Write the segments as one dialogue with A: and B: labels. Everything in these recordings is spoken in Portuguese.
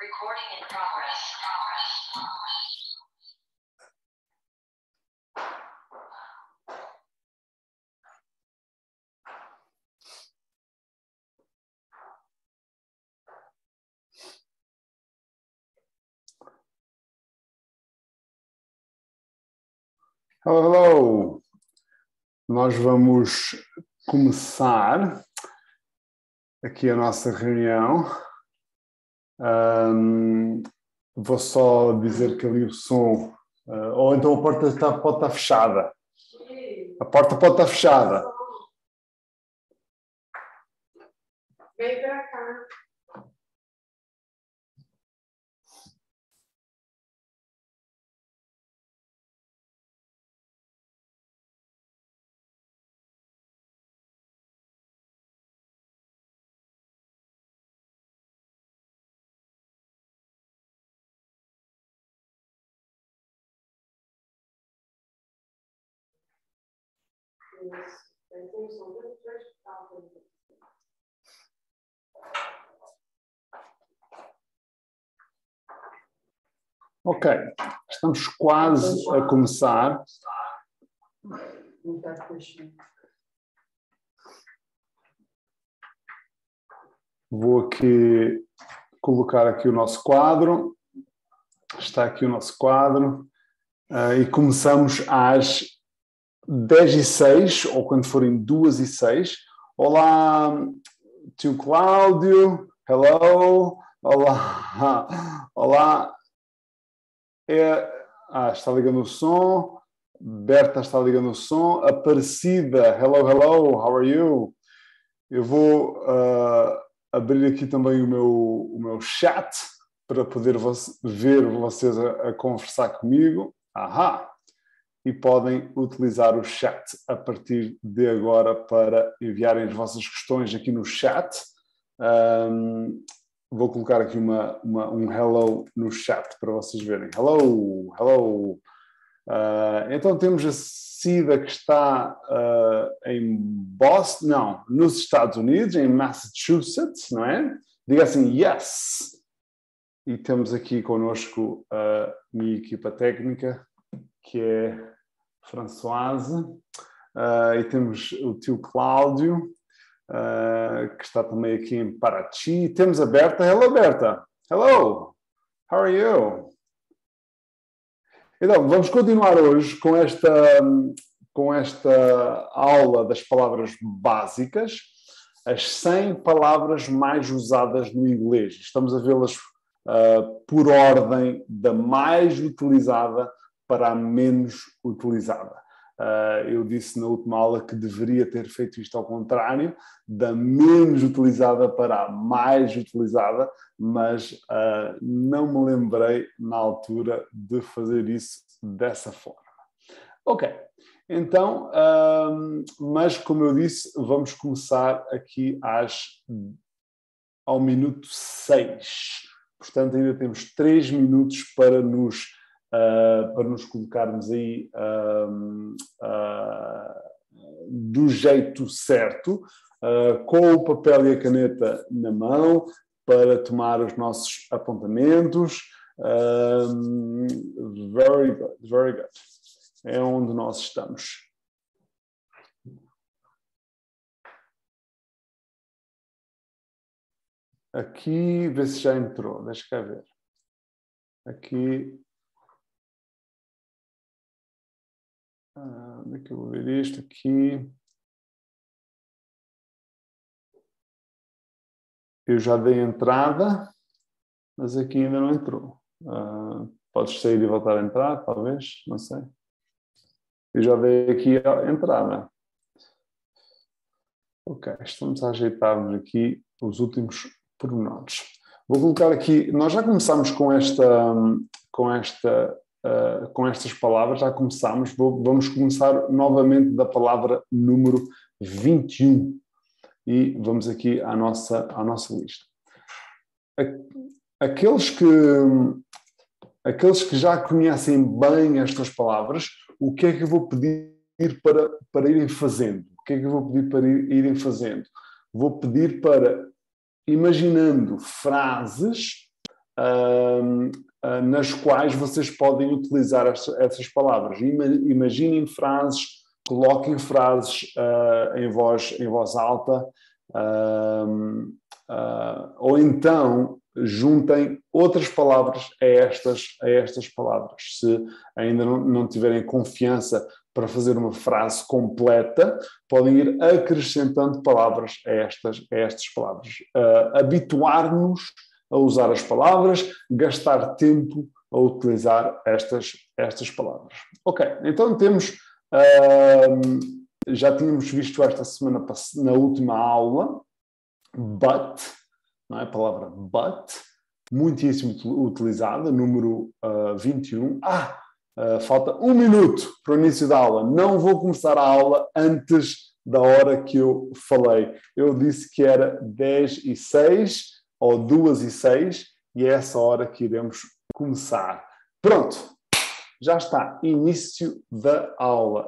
A: Recording in progress.
B: Hello, hello! Nós vamos começar aqui a nossa reunião. Vou só dizer que ali o som, ou então a porta pode estar fechada. A porta pode estar fechada.
C: Vem pra cá.
B: Ok, estamos quase a começar. Vou aqui colocar aqui o nosso quadro. Está aqui o nosso quadro. E começamos às 10h06, ou quando forem 2h06. Olá, tio Cláudio. Hello. Olá. Olá. Está ligando o som. Berta está ligando o som. Aparecida. Hello, hello. How are you? Eu vou abrir aqui também o meu chat para poder ver vocês a conversar comigo. Ahá! E podem utilizar o chat a partir de agora para enviarem as vossas questões aqui no chat. Vou colocar aqui um hello no chat para vocês verem. Hello, hello. Então temos a Cida que está em Boston, não, nos Estados Unidos, em Massachusetts, não é? Diga assim, yes. E temos aqui connosco a minha equipa técnica, que é Françoise, e temos o tio Cláudio, que está também aqui em Paraty. Temos a Berta. Hello, Berta. Hello. How are you? Então, vamos continuar hoje com esta aula das palavras básicas, as 100 palavras mais usadas no inglês. Estamos a vê-las por ordem da mais utilizada para a menos utilizada. Eu disse na última aula que deveria ter feito isto ao contrário, da menos utilizada para a mais utilizada, mas não me lembrei na altura de fazer isso dessa forma. Ok, então, mas como eu disse, vamos começar aqui ao minuto 6. Portanto, ainda temos 3 minutos para nos colocarmos aí do jeito certo, com o papel e a caneta na mão, para tomar os nossos apontamentos. Very good, very good. É onde nós estamos. Aqui, vê se já entrou, deixa cá ver. Aqui. Onde é que eu vou ver isto? Aqui. Eu já dei entrada, mas aqui ainda não entrou. Podes sair e voltar a entrar, talvez, não sei. Eu já dei aqui a entrada. Ok, estamos a ajeitar-nos aqui os últimos pormenores. Vou colocar aqui, nós já começamos com estas palavras, já começámos, vamos começar novamente da palavra número 21 e vamos aqui à nossa lista. Aqueles que já conhecem bem estas palavras, o que é que eu vou pedir para irem fazendo? O que é que eu vou pedir para irem fazendo? Vou pedir para, imaginando frases nas quais vocês podem utilizar essas palavras. Imaginem frases, coloquem frases em voz alta, ou então juntem outras palavras a estas palavras. Se ainda não tiverem confiança para fazer uma frase completa, podem ir acrescentando palavras a estas palavras. Habituar-nos a usar as palavras, gastar tempo a utilizar estas palavras. Ok, então temos... já tínhamos visto esta semana, na última aula, but, não é? A palavra but, muitíssimo utilizada, número 21. Falta 1 minuto para o início da aula. Não vou começar a aula antes da hora que eu falei. Eu disse que era 10:06 ou 2:06 e é essa hora que iremos começar. Pronto, já está. Início da aula.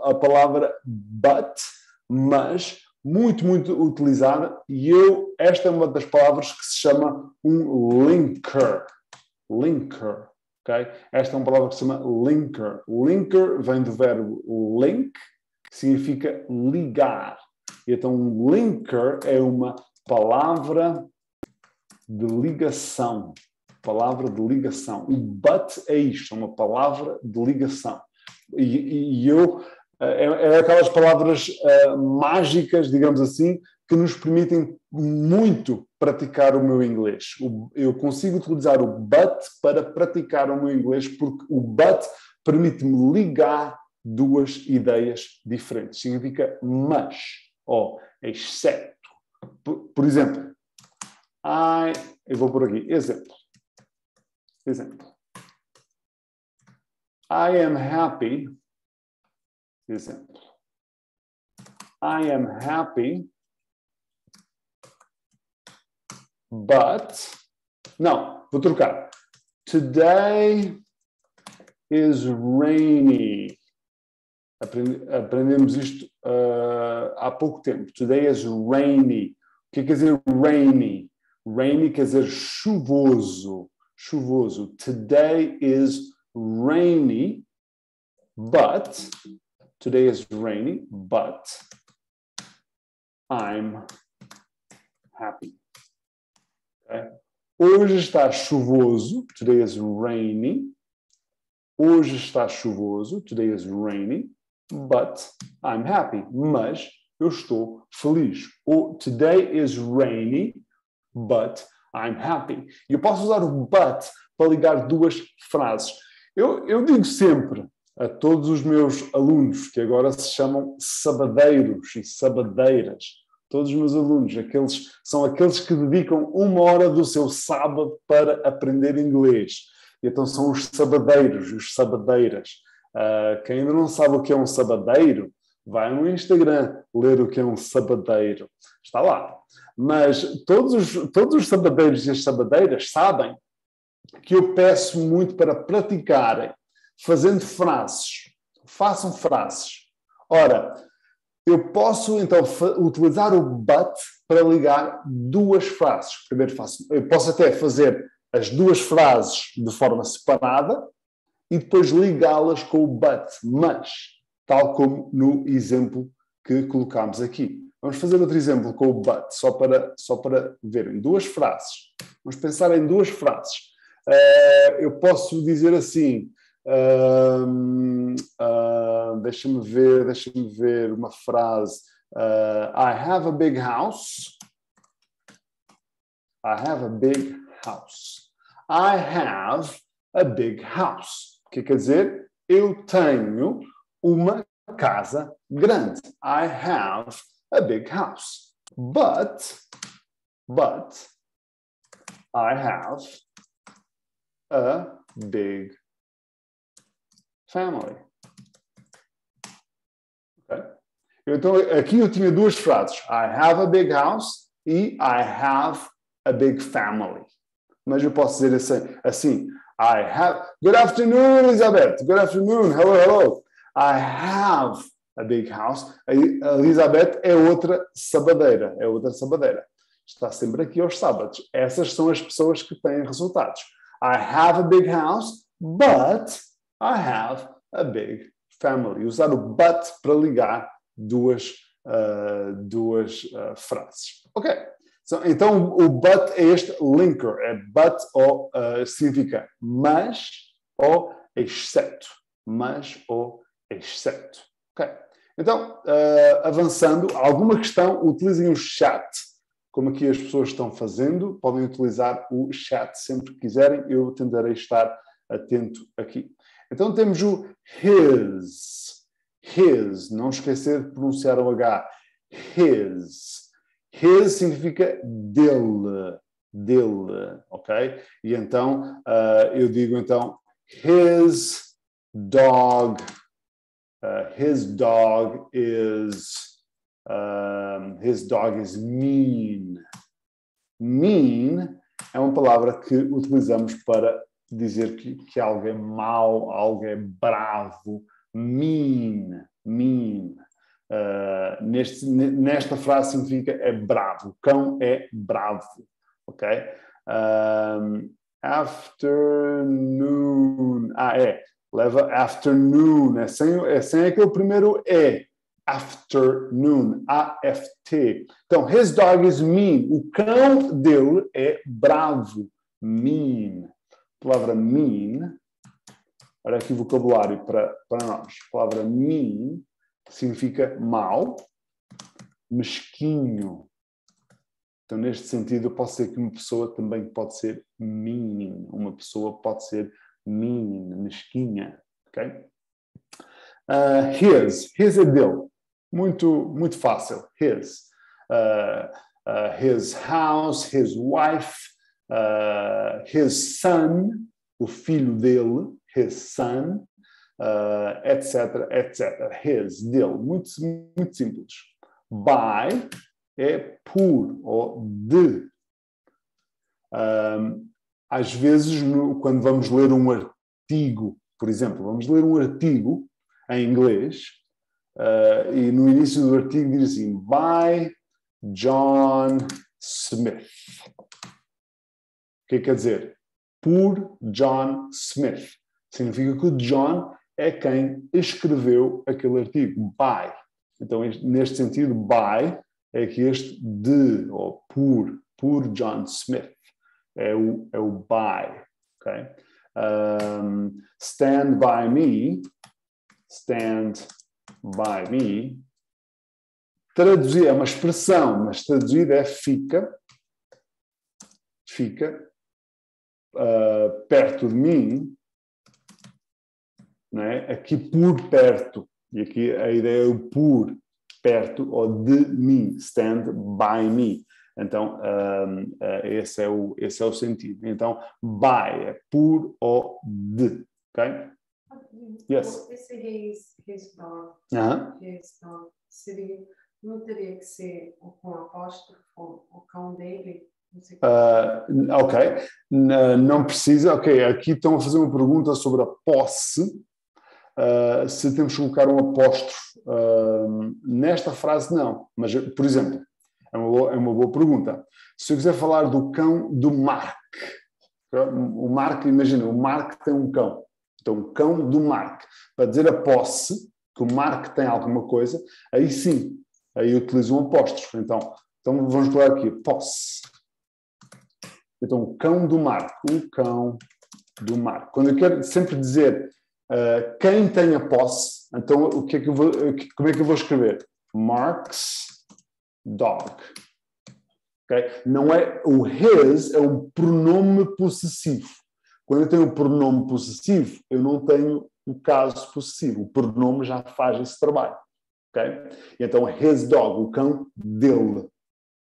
B: A palavra but, mas, muito, muito utilizada, e esta é uma das palavras que se chama um linker. Linker, ok? Esta é uma palavra que se chama linker. Linker vem do verbo link, que significa ligar. E então, um linker é uma palavra de ligação. Palavra de ligação. O but é isto, é uma palavra de ligação. É aquelas palavras mágicas, digamos assim, que nos permitem muito praticar o meu inglês. Eu consigo utilizar o but para praticar o meu inglês porque o but permite-me ligar duas ideias diferentes. Significa mas, ou exceto. Por exemplo, eu vou por aqui, exemplo. I am happy. Exemplo. I am happy, but... Não, vou trocar. Today is rainy. Aprendemos isto há pouco tempo. Today is rainy. O que quer dizer rainy? Rainy quer dizer chuvoso. Chuvoso. Today is rainy, but... Today is rainy, but I'm happy. Okay? Hoje está chuvoso. Today is rainy. Hoje está chuvoso. Today is rainy, but I'm happy. Mas eu estou feliz. Today is rainy, but I'm happy. E eu posso usar o but para ligar duas frases. Eu digo sempre a todos os meus alunos, que agora se chamam sabadeiros e sabadeiras, todos os meus alunos, são aqueles que dedicam 1 hora do seu sábado para aprender inglês. E então são os sabadeiros e os sabadeiras. Quem ainda não sabe o que é um sabadeiro, vai no Instagram ler o que é um sabadeiro. Está lá. Mas todos os sabadeiros e as sabadeiras sabem que eu peço muito para praticarem, fazendo frases. Façam frases. Ora, eu posso então utilizar o but para ligar duas frases. Primeiro eu posso até fazer as duas frases de forma separada e depois ligá-las com o but, mas, tal como no exemplo que colocámos aqui. Vamos fazer outro exemplo com o but, só para verem. Duas frases. Vamos pensar em duas frases. Eu posso dizer assim, deixa-me ver uma frase. I have a big house. I have a big house. I have a big house. O que quer dizer? Eu tenho uma casa grande. I have a big house. But I have a big family. Okay? Então, aqui eu tinha duas frases. I have a big house e I have a big family. Mas eu posso dizer assim. I have... Good afternoon, Elizabeth. Good afternoon. Hello, hello. I have a big house. A Elizabeth é outra sabadeira. está sempre aqui aos sábados. Essas são as pessoas que têm resultados. I have a big house, but I have a big family. Usar o but para ligar duas frases. Ok. Então, o but é este linker. É but ou significa mas ou exceto. Mas ou exceto. Ok. Então, avançando, alguma questão, utilizem o chat, como aqui as pessoas estão fazendo. Podem utilizar o chat sempre que quiserem. Eu tentarei estar atento aqui. Então, temos o his. His. Não esquecer de pronunciar o H. His. His significa dele. Dele. Ok? E então, eu digo então, his dog. His dog is mean. Mean é uma palavra que utilizamos para dizer que algo é mau, algo é bravo. Mean. Nesta frase significa é bravo. O cão é bravo. Ok? Afternoon. Leva afternoon. É sem aquele primeiro E. Afternoon. A-F-T. Então, his dog is mean. O cão dele é bravo. Mean. A palavra mean. Olha aqui o vocabulário para nós. A palavra mean significa mau, mesquinho. Então, neste sentido, eu posso dizer que uma pessoa também pode ser mean. Uma pessoa pode ser mean, mesquinha. Ok? His é dele. Muito fácil. His. His house, his wife, his son, o filho dele, his son, etc. His, dele. Muito simples. By é por ou de. Às vezes, quando vamos ler um artigo, por exemplo, vamos ler um artigo em inglês e no início do artigo diz assim, by John Smith. O que quer dizer? Por John Smith. Significa que o John é quem escreveu aquele artigo. By. Então, neste sentido, by é que este de, ou por John Smith. É o by. Okay? Stand by me. Traduzir é uma expressão, mas traduzir é fica perto de mim, não é? Aqui por perto, e aqui a ideia é o por perto ou de mim, stand by me. Então, esse é o sentido. Então, by é por ou de, ok? Yes.
C: Esse his dog, his dog, não teria que ser com apóstrofo, o cão dele?
B: Ok, não precisa. Ok, aqui estão a fazer uma pergunta sobre a posse. Se temos que colocar um apóstrofo nesta frase, não. Mas, por exemplo, é uma boa pergunta. Se eu quiser falar do cão do Mark, o Mark, imagina, o Mark tem um cão. Então, o cão do Mark. Para dizer a posse, que o Mark tem alguma coisa, aí sim, aí eu utilizo um apóstrofo. Então vamos colocar aqui, posse. Então, o cão do Mark. O cão do Mark. Quando eu quero sempre dizer quem tem a posse, então como é que eu vou escrever? Mark's dog. Okay? Não é, o his é um pronome possessivo. Quando eu tenho o pronome possessivo, eu não tenho o caso possessivo. O pronome já faz esse trabalho. Okay? Então, his dog, o cão dele.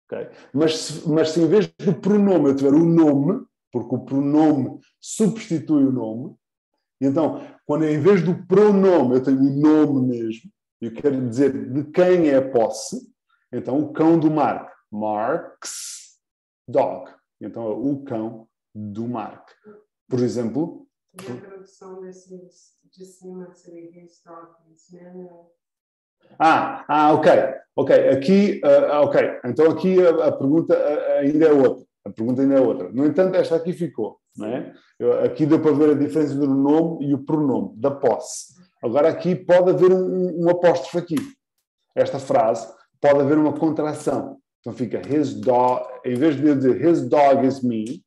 B: Okay? Mas se em vez do pronome eu tiver o nome, porque o pronome substitui o nome, então, quando em vez do pronome eu tenho o nome mesmo, eu quero dizer de quem é a posse, então o cão do Mark, Mark's dog. Então, é o cão do Mark. Por exemplo...
C: E a tradução de cima seria his dog, his man.
B: Ok. Aqui, ok. Então aqui a pergunta ainda é outra. A pergunta ainda é outra. No entanto, esta aqui ficou. Não é? Aqui deu para ver a diferença do nome e o pronome, da posse. Agora aqui pode haver um apóstrofo aqui. Esta frase pode haver uma contração. Então fica his dog, em vez de eu dizer his dog is me,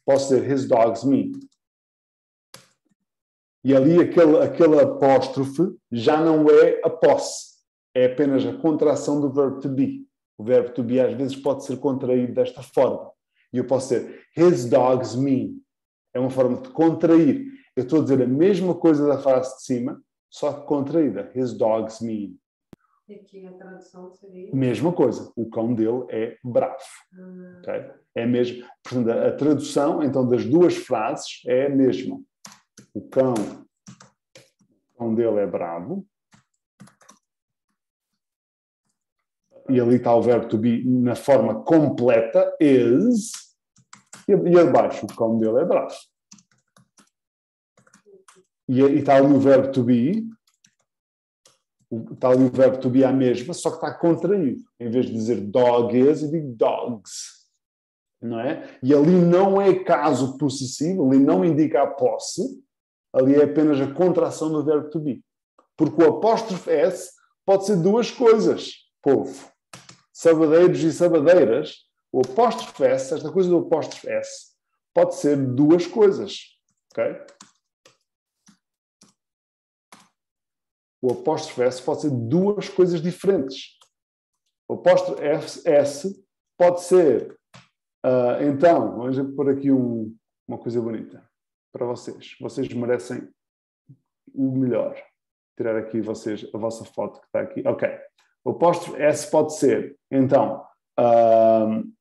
B: posso dizer his dog's me. E ali aquele apóstrofe já não é a posse. É apenas a contração do verbo to be. O verbo to be às vezes pode ser contraído desta forma. E eu posso dizer his dog's me. É uma forma de contrair. Eu estou a dizer a mesma coisa da frase de cima, só que contraída. His dog's me.
C: E aqui a tradução seria?
B: Mesma coisa. O cão dele é bravo. Okay? É mesmo. Portanto, a tradução, então, das duas frases é a mesma. O cão dele é bravo. E ali está o verbo to be na forma completa, is. E abaixo, o cão dele é bravo. E está ali o verbo to be. Está ali o verbo to be à mesma, só que está contraído. Em vez de dizer dog is, eu digo dogs. Não é? E ali não é caso possessivo, ali não indica a posse, ali é apenas a contração do verbo to be. Porque o apóstrofe S pode ser duas coisas, povo. Sabadeiros e sabadeiras, o apóstrofe S, esta coisa do apóstrofe S, pode ser duas coisas. Ok? O apóstrofe S pode ser duas coisas diferentes. O apóstrofe S pode ser, então, vamos pôr aqui uma coisa bonita para vocês. Vocês merecem o melhor. Tirar aqui vocês a vossa foto que está aqui. Ok. O apóstrofe S pode ser, então,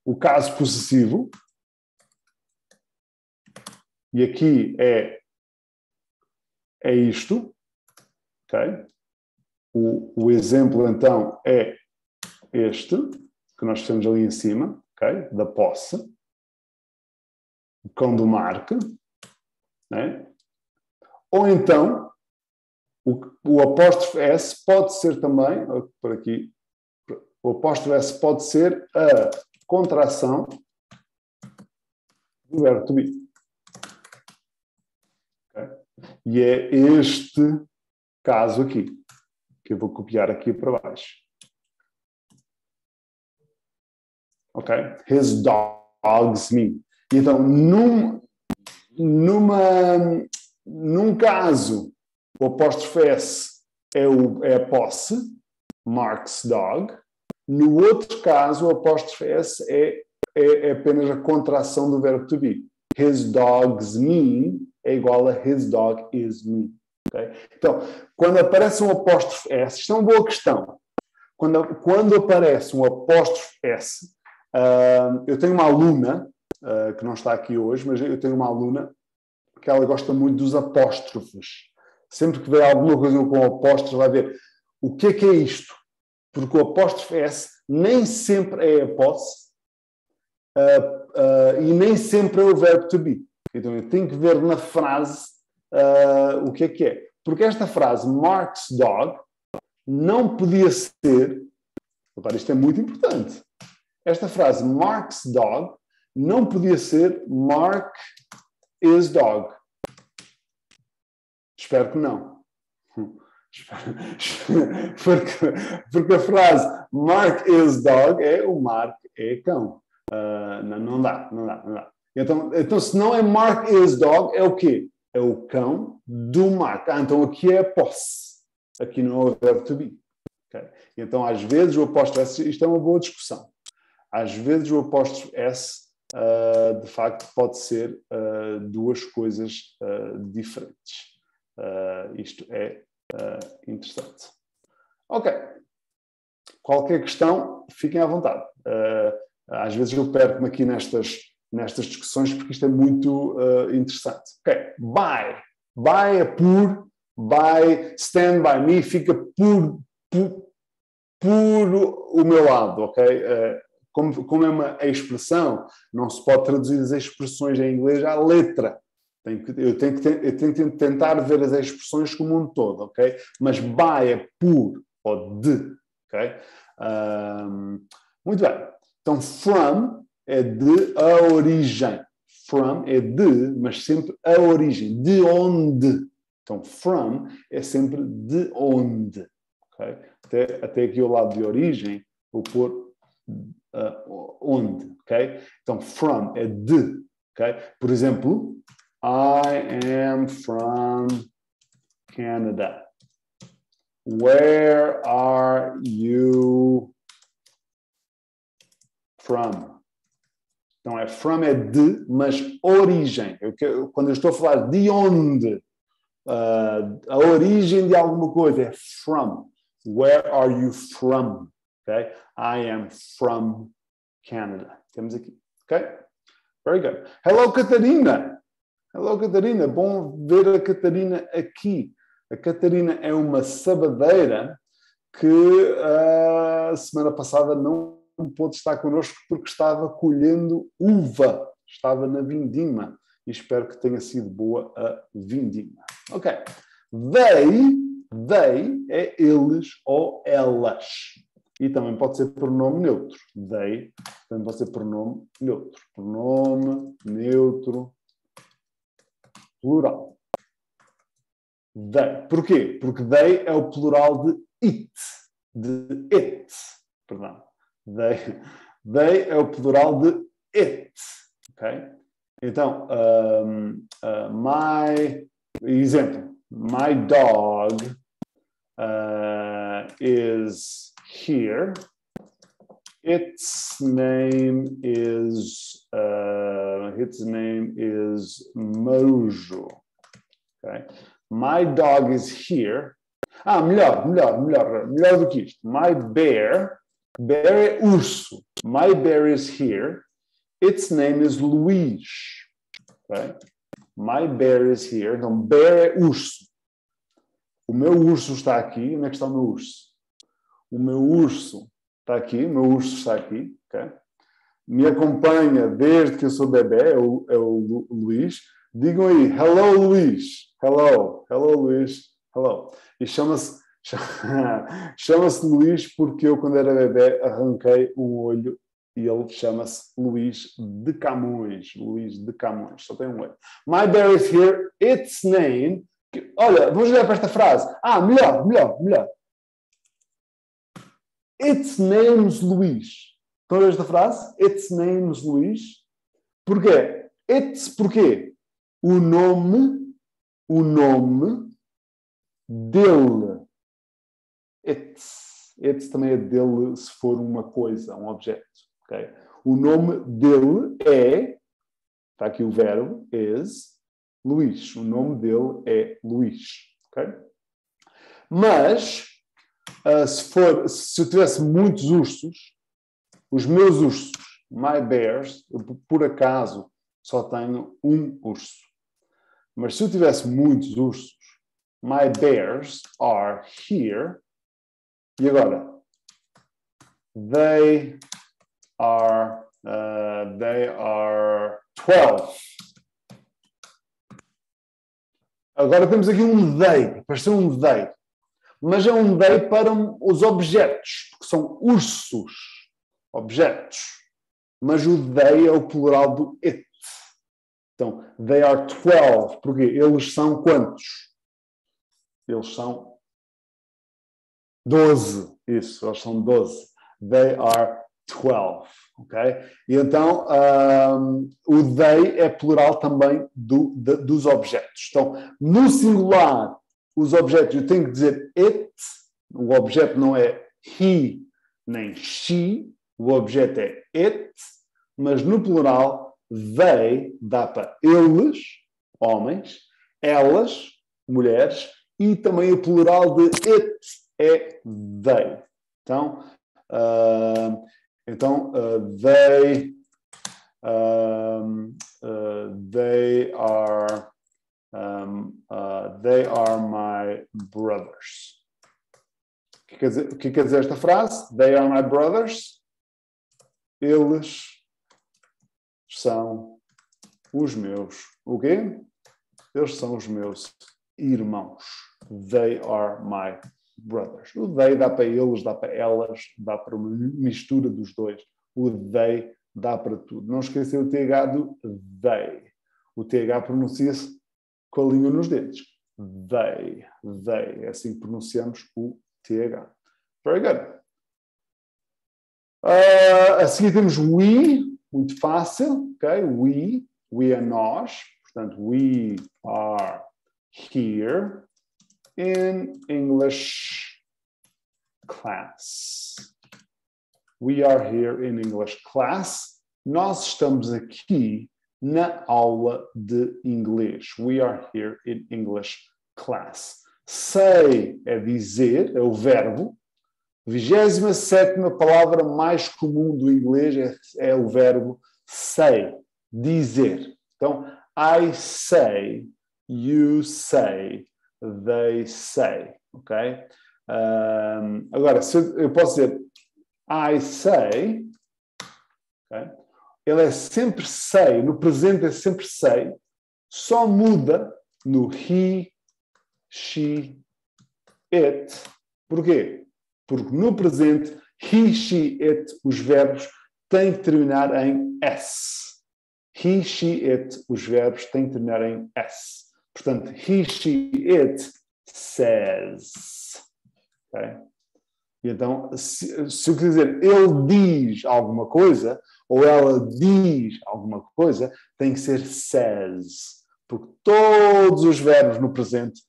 B: o caso possessivo. E aqui é isto. Ok? O exemplo, então, é este, que nós temos ali em cima, ok? Da posse. O cão do Mark. Né? Ou então, o apóstrofe S pode ser também, por aqui, o apóstrofe S pode ser a contração do verbo to be. Okay? E é este caso aqui, que eu vou copiar aqui para baixo. Ok? His dog's me. E então, num caso, o apóstrofe S é a posse, Mark's dog. No outro caso, o apóstrofe S é apenas a contração do verbo to be. His dog's me é igual a his dog is me. Okay? Então, quando aparece um apóstrofe S, isto é uma boa questão. Quando aparece um apóstrofe S, eu tenho uma aluna, que não está aqui hoje, mas eu tenho uma aluna que ela gosta muito dos apóstrofes. Sempre que vê alguma coisa com apóstrofe, vai ver o que é isto. Porque o apóstrofe S nem sempre é a posse e nem sempre é o verbo to be. Então eu tenho que ver na frase o que é. Porque esta frase, Mark's dog, não podia ser... Agora, isto é muito importante. Esta frase, Mark's dog, não podia ser Mark is dog. Espero que não. Porque a frase Mark is dog o Mark é cão. Não dá. Então, se não é Mark is dog, é o quê? É o cão do Mark. Então aqui é a posse. Aqui não é o verbo to be. Okay? Então, às vezes, o apóstrofe S, isto é uma boa discussão. Às vezes, o apóstrofe S, de facto, pode ser duas coisas diferentes. Isto é interessante. Ok. Qualquer questão, fiquem à vontade. Às vezes eu perco-me aqui nestas discussões porque isto é muito interessante. Ok. By. By é por. By, stand by me, fica por o meu lado, ok? Como é uma expressão, não se pode traduzir as expressões em inglês à letra. Eu tenho que tentar ver as expressões como um todo, ok? Mas by é por ou de, ok? Muito bem. Então, from é de a origem. From é de, mas sempre a origem. De onde? Então, from é sempre de onde. Okay? Até aqui ao lado de origem, vou pôr onde. Okay? Então, from é de. Okay? Por exemplo, I am from Canada. Where are you from? Então, from é de, mas origem. Quando eu estou a falar de onde, a origem de alguma coisa é from. Where are you from? Okay? I am from Canada. Temos aqui. Okay? Very good. Hello, Catarina. Hello, Catarina. Bom ver a Catarina aqui. A Catarina é uma sabadeira que a semana passada não pôde estar connosco porque estava colhendo uva. Estava na vindima. E espero que tenha sido boa a vindima. Ok. They é eles ou elas. E também pode ser pronome neutro. They também pode ser pronome neutro. Pronome neutro plural. They. Porquê? Porque they é o plural de it. De it. Perdão. They é o plural de it. Ok? Então, exemplo. My dog is here. Its name is Mojo. Okay? My dog is here. Melhor do que isto. My bear é urso. My bear is here. Its name is Luís. Okay? My bear is here. Então, bear é urso. O meu urso está aqui. Onde é que está o meu urso? O meu urso está aqui. O meu urso está aqui. Okay? Me acompanha desde que eu sou bebê. É o Luís. Digam aí, hello, Luís. Hello Luís. Hello. E chama-se Luís porque eu, quando era bebê, arranquei um olho e ele chama-se Luís de Camões. Luís de Camões. Só tem um olho. My bear is here. Its name... Olha, vamos olhar para esta frase. Melhor. Its name's Luís. Estão a ver esta frase? Its name's Luís. Porquê? Porquê? O nome dele. Its também é dele se for uma coisa, um objeto. Okay? O nome dele é, está aqui o verbo, is, Luís. O nome dele é Luís. Okay? Mas, se eu tivesse muitos ursos, os meus ursos, my bears, eu, por acaso só tenho um urso. Mas se eu tivesse muitos ursos, my bears are here. E agora? They are 12. Agora temos aqui um they. Parece um they. Mas é um they para os objetos, porque são ursos. Objetos. Mas o they é o plural do it. Então, they are 12. Porquê? Eles são quantos? Eles são 12. Isso, eles são 12. They are 12. Ok? E então, o they é plural também dos objetos. Então, no singular, os objetos, eu tenho que dizer it. O objeto não é he nem she. O objeto é it. Mas no plural, they dá para eles, homens, elas, mulheres, e também o plural de it é they. Então, they are my brothers. O que quer dizer esta frase? They are my brothers. Eles são os meus. O quê? Eles são os meus irmãos. They are my brothers. O they dá para eles, dá para elas, dá para uma mistura dos dois. O they dá para tudo. Não esquecer o TH do they. O TH pronuncia-se com a língua nos dedos. They. É assim que pronunciamos o TH. Very good. A seguir temos we, muito fácil, ok? We é nós, portanto, we are here in English class. We are here in English class. Nós estamos aqui na aula de inglês. We are here in English class. Say é dizer, é o verbo. 27ª palavra mais comum do inglês é o verbo say, dizer. Então, I say, you say, they say, ok? Agora, se eu posso dizer I say, okay? Ele é sempre say, no presente é sempre say, só muda no he, she, it. Porquê? Porque no presente, he, she, it, os verbos têm que terminar em S. He, she, it, os verbos têm que terminar em S. Portanto, he, she, it says. Okay? E então, se eu quiser dizer ele diz alguma coisa, ou ela diz alguma coisa, tem que ser says. Porque todos os verbos no presente,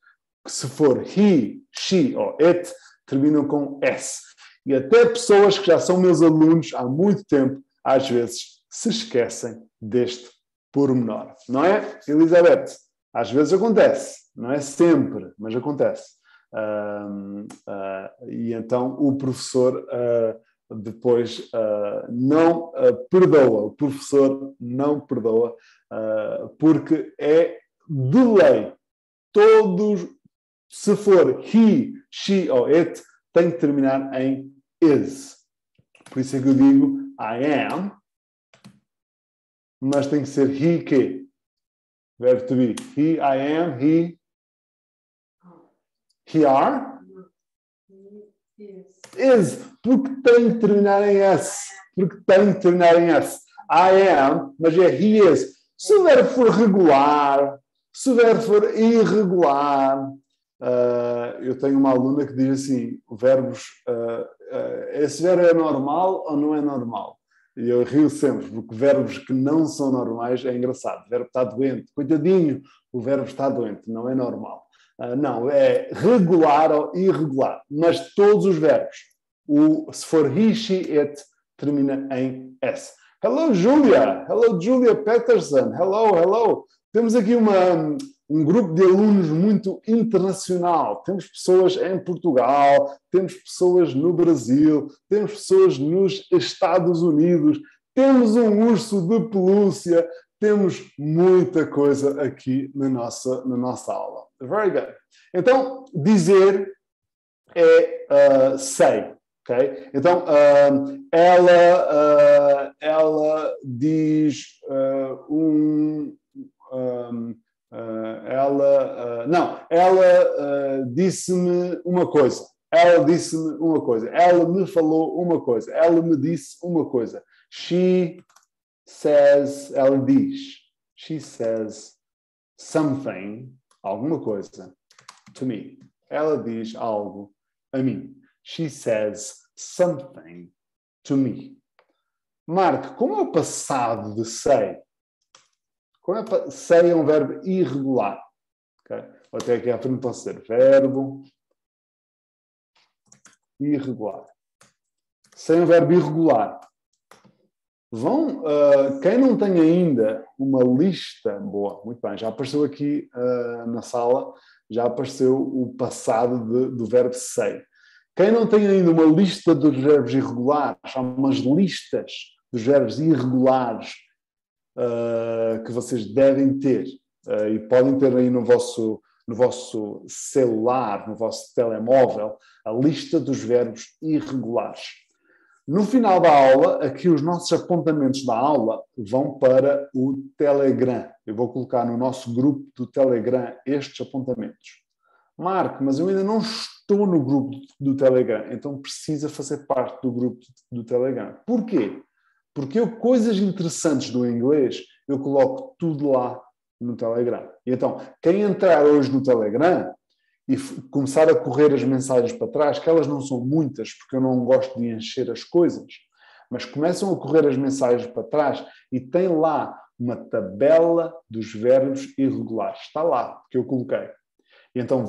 B: se for he, she ou it, terminam com S. E até pessoas que já são meus alunos há muito tempo, às vezes, se esquecem deste pormenor. Não é, Elizabeth? Às vezes acontece. Não é sempre, mas acontece. E então o professor depois não perdoa. O professor não perdoa porque é de lei. Todos, se for he, she ou it, tem que terminar em is. Por isso é que eu digo I am, mas tem que ser he que. Verbo to be. He, I am, he are? Is. Porque tem que terminar em S. Porque tem que terminar em S. I am, mas é he is. Se o verbo for regular, se o verbo for irregular, eu tenho uma aluna que diz assim, esse verbo é normal ou não é normal? E eu rio sempre, porque verbos que não são normais é engraçado. O verbo está doente. Coitadinho, o verbo está doente, não é normal. Não, é regular ou irregular. Mas todos os verbos, se for he, she, it, termina em S. Hello, Julia. Hello, Julia Peterson. Hello. Temos aqui um grupo de alunos muito internacional. Temos pessoas em Portugal, temos pessoas no Brasil, temos pessoas nos Estados Unidos, temos um urso de pelúcia, temos muita coisa aqui na nossa aula. Very good. Então, dizer é say. Okay? Então, ela diz ela disse-me uma coisa. Ela disse-me uma coisa. Ela me falou uma coisa. Ela me disse uma coisa. She says, ela diz. She says something, alguma coisa, to me. Ela diz algo a mim. She says something to me. Marco, como é o passado de say? Say é um verbo irregular. Okay? Até aqui à frente posso dizer verbo irregular. Say é um verbo irregular. Quem não tem ainda uma lista, boa, muito bem, já apareceu aqui na sala, já apareceu o passado do verbo say. Quem não tem ainda uma lista dos verbos irregulares, há umas listas dos verbos irregulares que vocês devem ter e podem ter aí no vosso celular, no vosso telemóvel, a lista dos verbos irregulares. No final da aula, aqui os nossos apontamentos da aula vão para o Telegram. Eu vou colocar no nosso grupo do Telegram estes apontamentos. Marco, mas eu ainda não estou no grupo do Telegram, então precisa fazer parte do grupo do Telegram. Porquê? Porque coisas interessantes do inglês, eu coloco tudo lá no Telegram. E então, quem entrar hoje no Telegram e começar a correr as mensagens para trás, que elas não são muitas, porque eu não gosto de encher as coisas, mas começam a correr as mensagens para trás e tem lá uma tabela dos verbos irregulares. Está lá, que eu coloquei. E então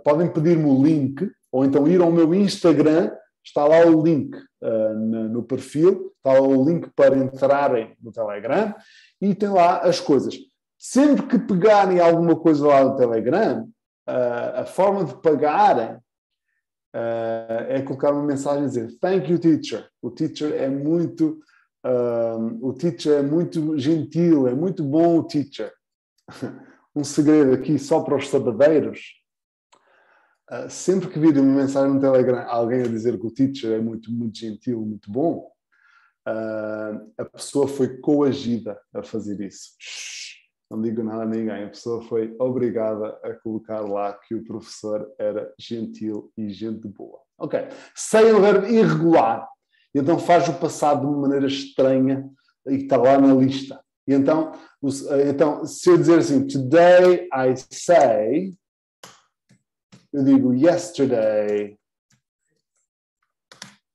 B: podem pedir-me o link, ou então ir ao meu Instagram, está lá o link no perfil, está lá o link para entrarem no Telegram, e tem lá as coisas. Sempre que pegarem alguma coisa lá no Telegram, a forma de pagarem é colocar uma mensagem a dizer "Thank you, teacher". O teacher é muito gentil, é muito bom o teacher. Um segredo aqui só para os sabadeiros. Sempre que virem uma mensagem no Telegram, alguém a dizer que o teacher é muito, muito gentil, muito bom, a pessoa foi coagida a fazer isso. Não digo nada a ninguém. A pessoa foi obrigada a colocar lá que o professor era gentil e gente boa. Ok. Sei o verbo irregular. Então faz o passado de uma maneira estranha e está lá na lista. E então, se eu dizer assim, today I say, eu digo yesterday.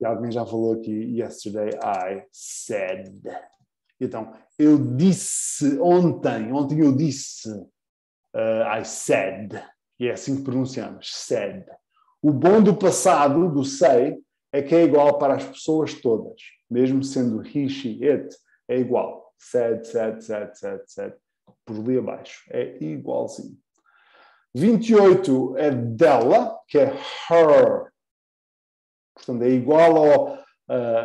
B: E alguém já falou aqui, yesterday I said. Então, eu disse ontem eu disse, I said. E é assim que pronunciamos, said. O bom do passado, do say, é que é igual para as pessoas todas. Mesmo sendo he, she, it, é igual. Said, said, said, said, said. Por ali abaixo. É igualzinho. 28 é dela, que é her. Portanto, é igual ao,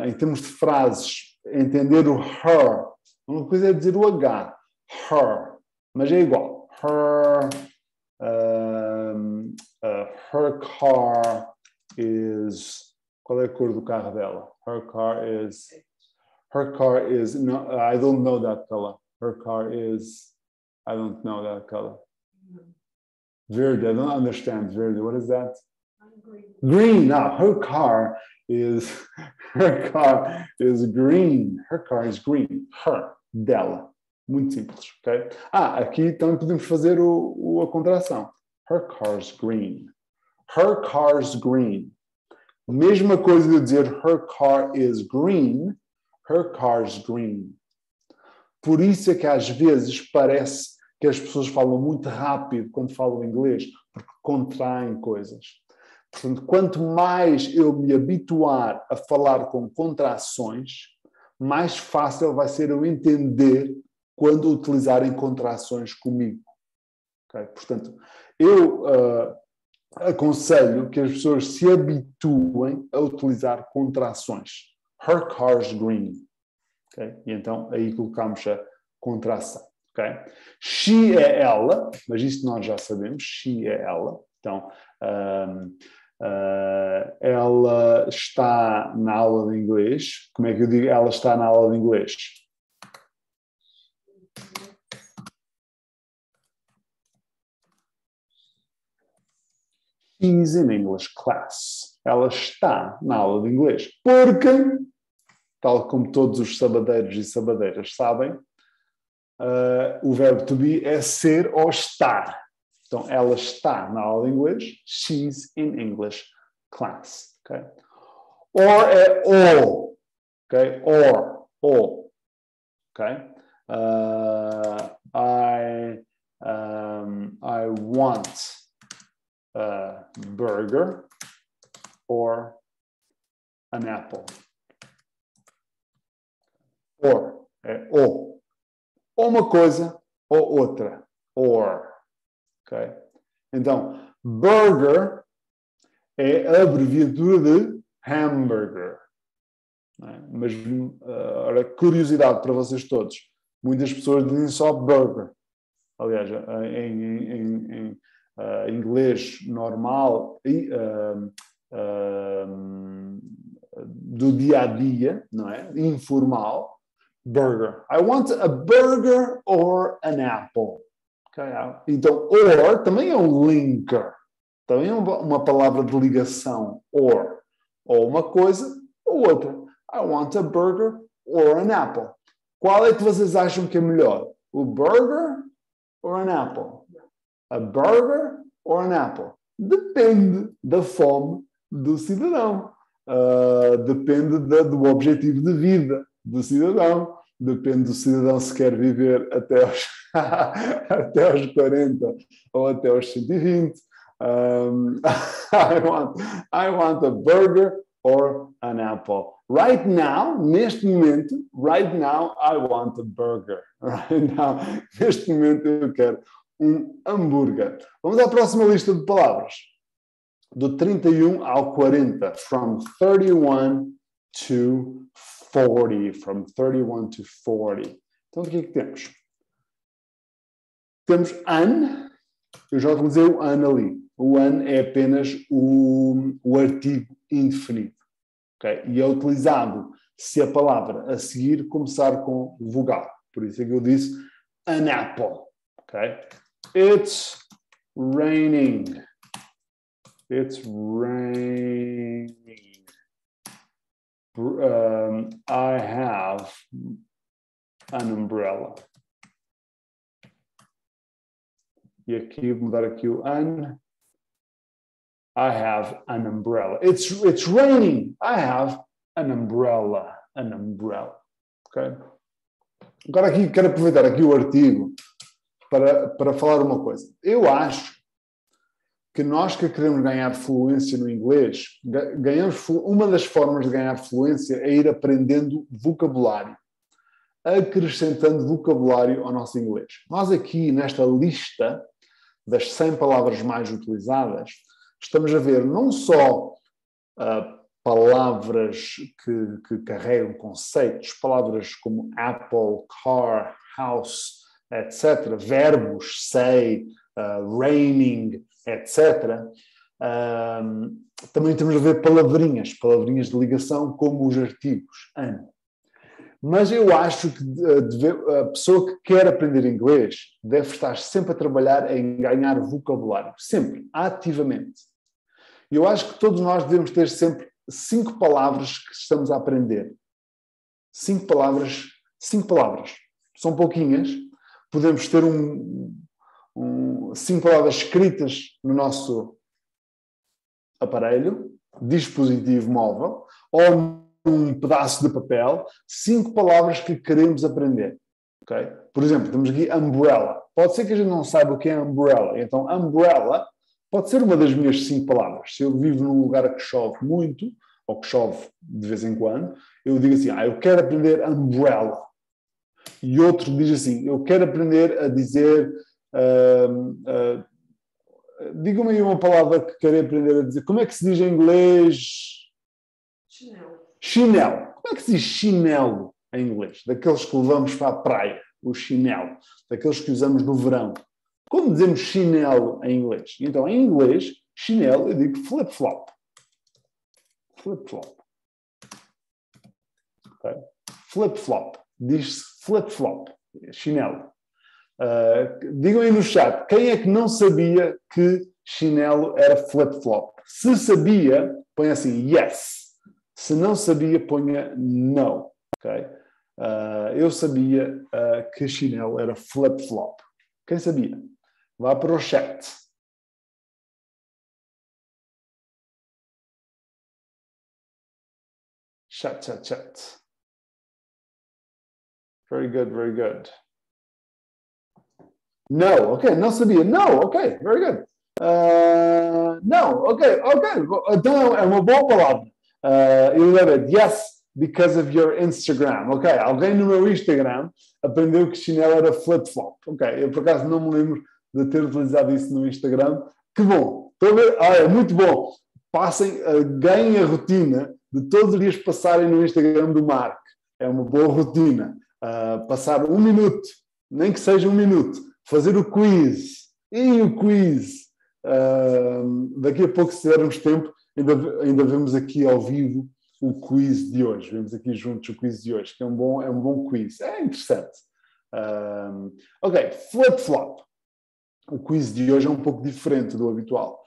B: em termos de frases, entender o her. Uma coisa é dizer o H, her, mas é igual. Her car is... Qual é a cor do carro dela? Her car is... No, I don't know that color. Her car is... I don't know that color. Verde, I don't understand verde. What is that? Green. Now, her car is green. Her car is green. Her, dela. Muito simples, ok? Aqui também podemos fazer a contração. Her car's green. Her car's green. Mesma coisa de dizer her car is green. Her car's green. Por isso é que às vezes parece que as pessoas falam muito rápido quando falam inglês, porque contraem coisas. Portanto, quanto mais eu me habituar a falar com contrações, mais fácil vai ser eu entender quando utilizarem contrações comigo. Okay? Portanto, eu aconselho que as pessoas se habituem a utilizar contrações. Her car's green. Okay? E então, aí colocamos a contração. Okay? She é ela, mas isso nós já sabemos. She é ela. Então, ela está na aula de inglês. Como é que eu digo? Ela está na aula de inglês. She's in English class. Ela está na aula de inglês. Porque, tal como todos os sabadeiros e sabadeiras sabem, o verbo to be é ser ou estar. Então, ela está na aula de inglês. She's in English class. Okay? Or é all. Okay? Or. Okay? I want a burger or an apple. Or é ou. Ou uma coisa ou outra. Or. Okay? Então, burger é a abreviatura de hamburger. Mas, ora, curiosidade para vocês todos. Muitas pessoas dizem só burger. Aliás, em inglês normal e do dia a dia, não é? Informal, burger. I want a burger or an apple. Okay? Então, or também é um linker. Também é uma palavra de ligação. Or uma coisa ou outra. I want a burger or an apple. Qual é que vocês acham que é melhor? O burger or an apple? A burger or an apple? Depende da fome do cidadão. Depende do objetivo de vida do cidadão. Depende do cidadão se quer viver até aos, até aos 40 ou até aos 120. I want a burger or an apple. Right now, neste momento, right now, I want a burger. Right now, neste momento eu quero hambúrguer. Vamos à próxima lista de palavras. Do 31 ao 40. From 31 to 40. From 31 to 40. Então, o que é que temos? Temos an. Eu já utilizei o an ali. O an é apenas o artigo indefinido. Okay? E é utilizado se a palavra a seguir começar com vogal. Por isso é que eu disse an apple. Okay? It's raining. It's raining. I have an umbrella. E aqui, vou mudar aqui o an. I have an umbrella. It's raining. I have an umbrella. An umbrella. Okay? Agora aqui, quero aproveitar aqui o artigo para falar uma coisa. Eu acho que nós que queremos ganhar fluência no inglês, uma das formas de ganhar fluência é ir aprendendo vocabulário, acrescentando vocabulário ao nosso inglês. Nós aqui, nesta lista das 100 palavras mais utilizadas, estamos a ver não só palavras que carregam conceitos, palavras como apple, car, house, etc., verbos, say, raining, etc. Também temos a ver palavrinhas de ligação, como os artigos, an. Mas eu acho que a pessoa que quer aprender inglês deve estar sempre a trabalhar em ganhar vocabulário, sempre, ativamente. Eu acho que todos nós devemos ter sempre 5 palavras que estamos a aprender. 5 palavras. São pouquinhas. Podemos ter 5 palavras escritas no nosso aparelho, dispositivo móvel, ou num pedaço de papel, 5 palavras que queremos aprender. Okay? Por exemplo, temos aqui umbrella. Pode ser que a gente não saiba o que é umbrella. Então, umbrella pode ser uma das minhas 5 palavras. Se eu vivo num lugar que chove muito, ou que chove de vez em quando, eu digo assim, eu quero aprender umbrella. E outro diz assim, eu quero aprender a dizer... diga-me aí uma palavra que quero aprender a dizer. Como é que se diz em inglês?
C: Chinelo.
B: Chinelo. Como é que se diz chinelo em inglês? Daqueles que levamos para a praia, o chinelo. Daqueles que usamos no verão. Como dizemos chinelo em inglês? Então, em inglês, chinelo, eu digo flip-flop. Flip-flop. Okay? Flip-flop. Diz-se flip-flop. Chinelo. Digam aí no chat, quem é que não sabia que chinelo era flip-flop? Se sabia, põe assim, yes. Se não sabia, ponha no. Okay? Eu sabia que chinelo era flip-flop. Quem sabia? Vá para o chat. Chat. Very good, very good. No, ok, não sabia. No, ok, very good. No, ok. Então é uma boa palavra. You love it. Yes, because of your Instagram. Ok, alguém no meu Instagram aprendeu que chinelo era flip-flop. Ok, eu por acaso não me lembro de ter utilizado isso no Instagram. Que bom. Estou a ver? É muito bom. Ganhem a rotina de todos os dias passarem no Instagram do Mark. É uma boa rotina. Passar 1 minuto, nem que seja 1 minuto. Fazer o quiz. E o quiz. Daqui a pouco, se tivermos tempo, ainda vemos aqui ao vivo o quiz de hoje. Vemos aqui juntos o quiz de hoje, que é um bom quiz. É interessante. Ok, flip-flop. O quiz de hoje é um pouco diferente do habitual.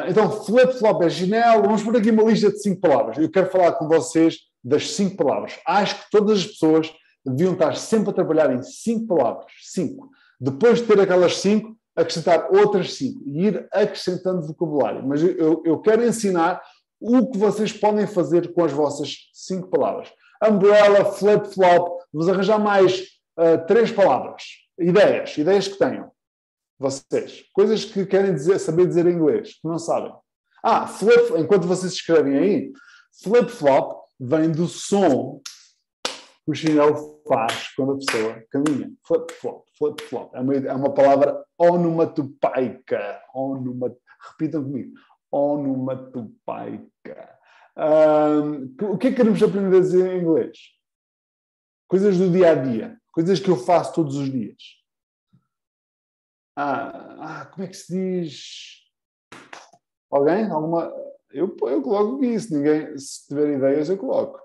B: Então, flip-flop é chinelo. Vamos por aqui uma lista de 5 palavras. Eu quero falar com vocês das 5 palavras. Acho que todas as pessoas deviam estar sempre a trabalhar em 5 palavras. 5. Depois de ter aquelas 5, acrescentar outras 5 e ir acrescentando vocabulário. Mas eu quero ensinar o que vocês podem fazer com as vossas 5 palavras. Umbrella, flip-flop, vamos arranjar mais 3 palavras. Ideias que tenham. Vocês. Coisas que querem saber dizer em inglês, que não sabem. Enquanto vocês escrevem aí, flip-flop vem do som que o chinelo faz quando a pessoa caminha. Flip-flop, flip-flop. É uma palavra onomatopaica. Repitam comigo. Onomatopaica. O que é que queremos aprender a dizer em inglês? Coisas do dia a dia. Coisas que eu faço todos os dias. Como é que se diz? Alguém? Alguma? Eu coloco isso. Ninguém, se tiver ideias, eu coloco.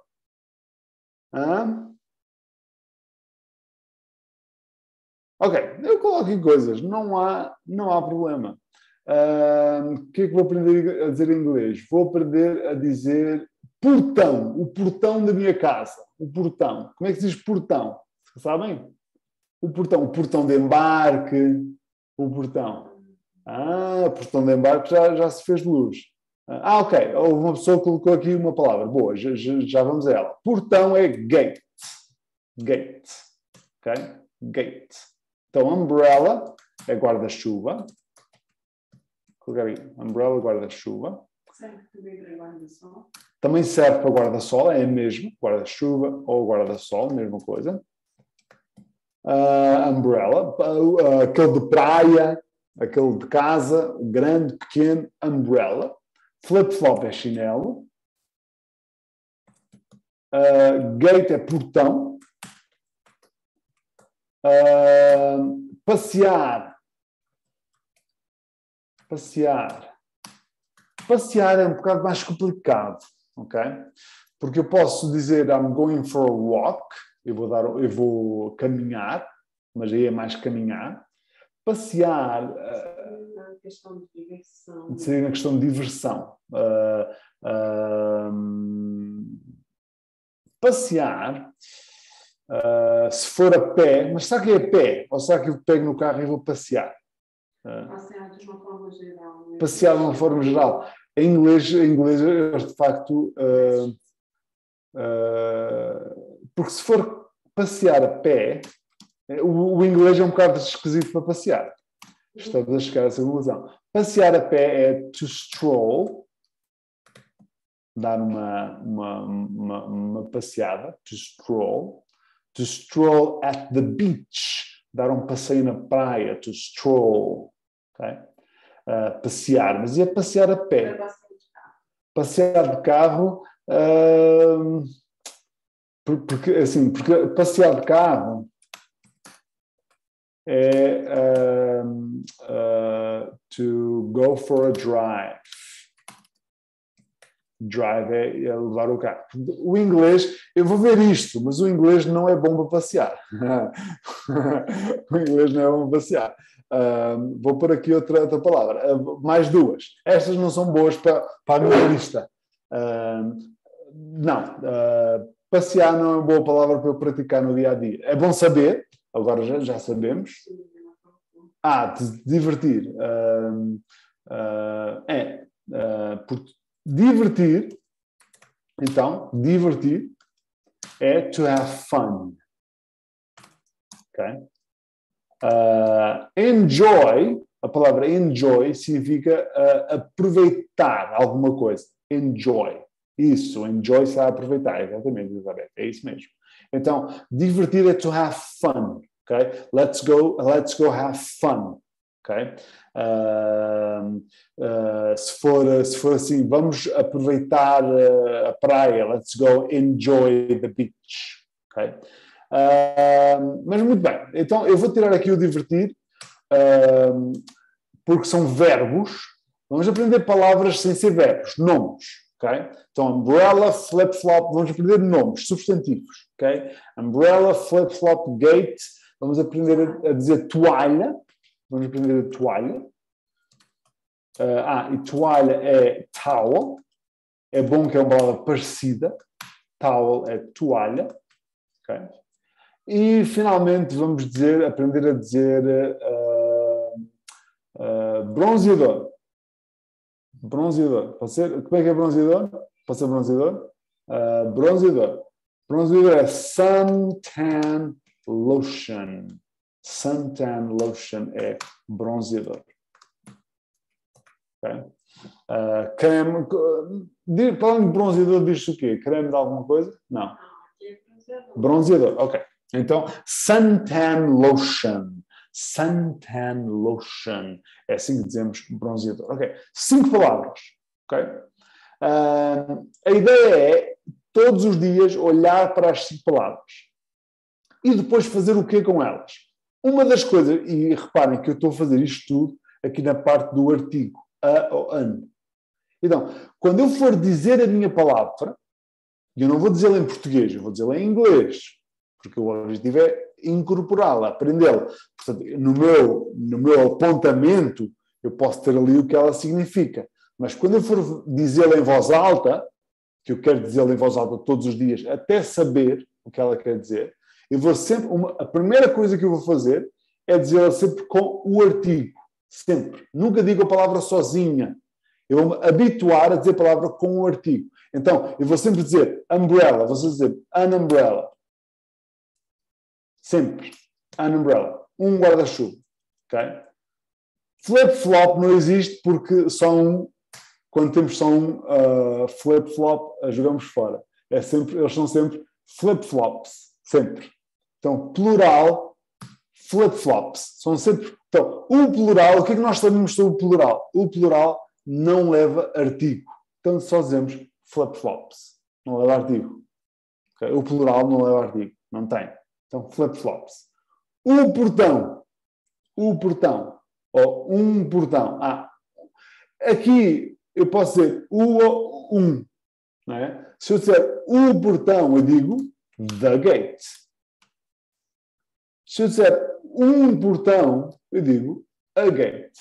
B: Ok, eu coloco aqui coisas. Não há problema. O que é que vou aprender a dizer em inglês? Vou aprender a dizer portão. O portão da minha casa. O portão. Como é que se diz portão? Sabem? O portão de embarque. O portão. Portão de embarque já se fez luz. Ok. Houve uma pessoa que colocou aqui uma palavra. Boa, já vamos a ela. Portão é gate. Gate. Ok? Gate. Então, umbrella é guarda-chuva. Colocar aí. Umbrella, guarda-chuva. Também serve para guarda-sol, é mesmo. Guarda-chuva ou guarda-sol, mesma coisa. Umbrella, aquele de praia, aquele de casa, grande, pequeno, umbrella. Flip-flop é chinelo. Gate é portão. Passear. Passear é um bocado mais complicado, ok? Porque eu posso dizer I'm going for a walk, eu vou caminhar, mas aí é mais caminhar. Passear seria uma questão de diversão. Passear, se for a pé, mas será que é a pé? Ou será que eu pego no carro e vou passear?
C: Passear de uma forma geral.
B: Passear de uma forma geral. Em inglês de facto, porque se for passear a pé, o inglês é um bocado esquisito para passear. Estamos a chegar a essa conclusão. Passear a pé é to stroll, dar uma passeada, to stroll. To stroll at the beach, dar um passeio na praia, to stroll. Okay? Passear, mas é passear a pé. Passear de carro, porque passear de carro é to go for a drive. Drive é levar o carro. O inglês, eu vou ver isto, mas o inglês não é bom para passear. O inglês não é bom para passear. Vou pôr aqui outra palavra. Mais 2. Estas não são boas para a minha lista. Passear não é uma boa palavra para eu praticar no dia a dia. É bom saber, agora já sabemos. Divertir. Porque divertir, então, divertir é to have fun. Ok? Enjoy, a palavra enjoy significa aproveitar alguma coisa. Enjoy. Isso, enjoy será aproveitar, exatamente, Elizabeth, é isso mesmo. Então, divertir é to have fun. Okay? Let's go have fun. Okay? Se for assim, vamos aproveitar a praia, let's go enjoy the beach. Okay? Mas muito bem, então eu vou tirar aqui o divertir, porque são verbos. Vamos aprender palavras sem ser verbos, nomes. Okay? Então, umbrella, flip-flop, vamos aprender nomes, substantivos. Okay? Umbrella, flip-flop, gate, vamos aprender a dizer toalha. Vamos aprender a toalha. E toalha é towel. É bom que é uma palavra parecida. towel é toalha. Okay? E, finalmente, vamos aprender a dizer bronzeador. Bronzeador. Pode ser? Como é que é bronzeador? Pode ser bronzeador? Bronzeador. Bronzeador é suntan lotion. Suntan lotion é bronzeador. Okay? Creme. Falando de bronzeador, diz o quê? Creme de alguma coisa? Não. Bronzeador. Ok. Então, suntan lotion. Suntan lotion. É assim que dizemos bronzeador. Ok. 5 palavras. Ok? A ideia é, todos os dias, olhar para as 5 palavras. E depois fazer o quê com elas? Uma das coisas, e reparem que eu estou a fazer isto tudo aqui na parte do artigo, a ou an. Então, quando eu for dizer a minha palavra, eu não vou dizê-la em português, eu vou dizê-la em inglês, porque o objetivo é incorporá-la, aprendê-la. Portanto, no meu apontamento, eu posso ter ali o que ela significa. Mas quando eu for dizê-la em voz alta, que eu quero dizê-la em voz alta todos os dias, até saber o que ela quer dizer, eu vou sempre, a primeira coisa que eu vou fazer é dizê-la sempre com o artigo. Sempre. Nunca digo a palavra sozinha. Eu vou me habituar a dizer a palavra com o artigo. Então, eu vou sempre dizer umbrella, vou sempre dizer an umbrella. Sempre. An umbrella. Um guarda-chuva. Okay? Flip-flop não existe porque quando temos só um flip-flop, jogamos fora. Eles são sempre flip-flops. Sempre. Então, plural, flip-flops. São sempre... Então, o plural, o que é que nós sabemos sobre o plural? O plural não leva artigo. Então, só dizemos flip-flops. Não leva artigo. Okay? O plural não leva artigo. Não tem. Então, flip-flops. O portão. O portão. Ou um portão. Aqui eu posso dizer o ou um. Não é? Se eu disser o portão, eu digo the gate. Se eu disser um portão, eu digo a gate.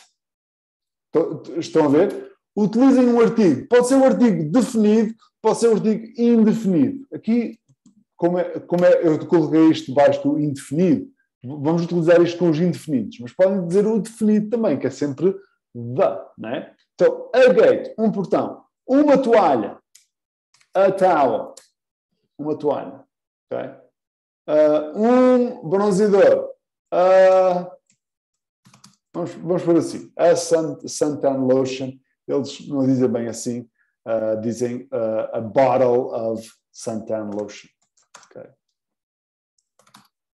B: Estão a ver? Utilizem um artigo. Pode ser um artigo definido, pode ser um artigo indefinido. Aqui, como eu coloquei isto debaixo do indefinido, vamos utilizar isto com os indefinidos. Mas podem dizer o definido também, que é sempre the, não é? Então, a gate, um portão. Uma toalha. A towel. Uma toalha. Ok? Um bronzeador. Vamos por assim. A suntan lotion. Eles não dizem bem assim. Dizem a bottle of suntan lotion. Okay.